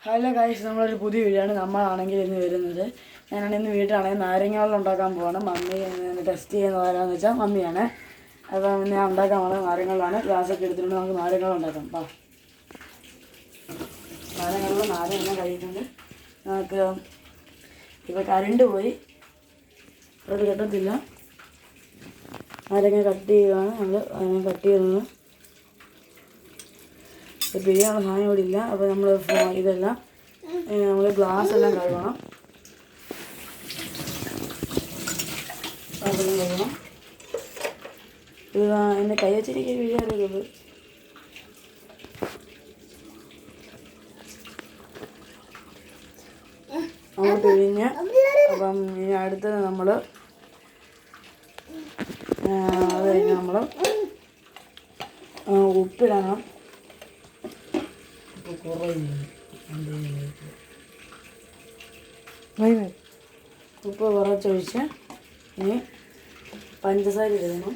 Hello guys, നമ്മളൊരു പുതിയ video ആണ്. നമ്മളാണെങ്കിൽ ഇന്ന് വരുന്നത്, ഞാനാണെങ്കിൽ ഇന്ന് വീട്ടിലാണെങ്കിൽ നാരങ്ങ വെള്ളം ഉണ്ടാക്കാൻ പോവാണ്. മമ്മി ടെസ്റ്റ് ചെയ്യുന്നത് ആരാന്ന് വെച്ചാൽ മമ്മിയാണ്. അപ്പം ഞാൻ ഉണ്ടാക്കാൻ പോകുന്നത് നാരങ്ങ വെള്ളമാണ്. ഗ്ലാസ്സൊക്കെ എടുത്തിട്ടുണ്ട്. നമുക്ക് നാരങ്ങ വെള്ളം ഉണ്ടാക്കാം. നാരങ്ങ വെള്ളം നാരങ്ങ കഴിക്കുന്നുണ്ട്. നമുക്ക് ഇപ്പോൾ കറണ്ട് പോയി, അത് കിട്ടത്തില്ല. നാരങ്ങ കട്ട് ചെയ്യുകയാണ് നമ്മൾ. അതിനെ കട്ട് ചെയ്യുന്നത് പിഴിയാനുള്ള സാധനം ഇവിടെ ഇല്ല. അപ്പോൾ നമ്മൾ ഇതെല്ലാം നമ്മൾ ഗ്ലാസ് എല്ലാം കഴുകണം. അതെല്ലാം കഴുകണം. ഇത് എൻ്റെ കൈ വെച്ചിരിക്കുക പിഴിയാറുള്ളത്. നമ്മൾ പിഴിഞ്ഞ് അപ്പം ഇനി അടുത്തത് നമ്മൾ അത് കഴിഞ്ഞ് നമ്മൾ ഉപ്പിടണം. ഉപ്പ് കുറച്ചൊഴിച്ച് ഇനി പഞ്ചസാര ഇടണം.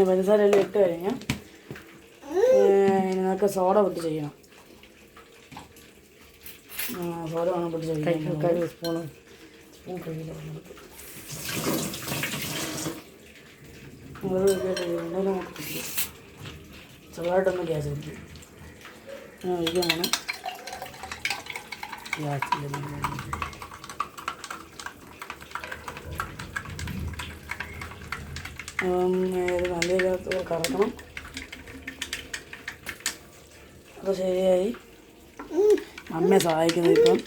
പഞ്ചസാര എല്ലാം ഇട്ട് കഴിഞ്ഞാൽ ഇനി നമുക്ക് സോഡ പൊട്ടി ചെയ്യണം. സോഡ വേണം പൊട്ടി ചെയ്യണം. സ്പൂൺ കഴിയില്ല. നമുക്ക് ചെറുതായിട്ടൊന്ന് ഗ്യാസ് പിടിക്കും. ഒഴിക്കാനാണ് ഗ്യാസിൽ നല്ല ഇതിനകത്ത് കറക്കണം. അപ്പോൾ ശരിയായി. അമ്മയെ സഹായിക്കുന്നത് ഇപ്പം.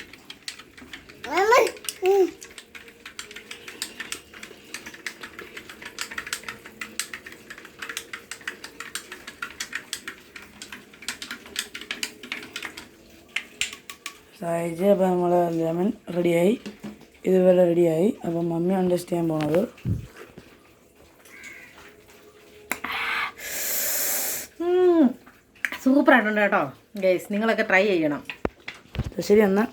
സഹായിച്ച് അപ്പോൾ നമ്മൾ ലെമൺ റെഡിയായി. ഇതുപോലെ റെഡിയായി. അപ്പം മമ്മിയാണ് ടെസ്റ്റ് ചെയ്യാൻ പോണത്. സൂപ്പറായിട്ടുണ്ട് കേട്ടോ ഗൈസ്, നിങ്ങളൊക്കെ ട്രൈ ചെയ്യണം. ശരി എന്നാൽ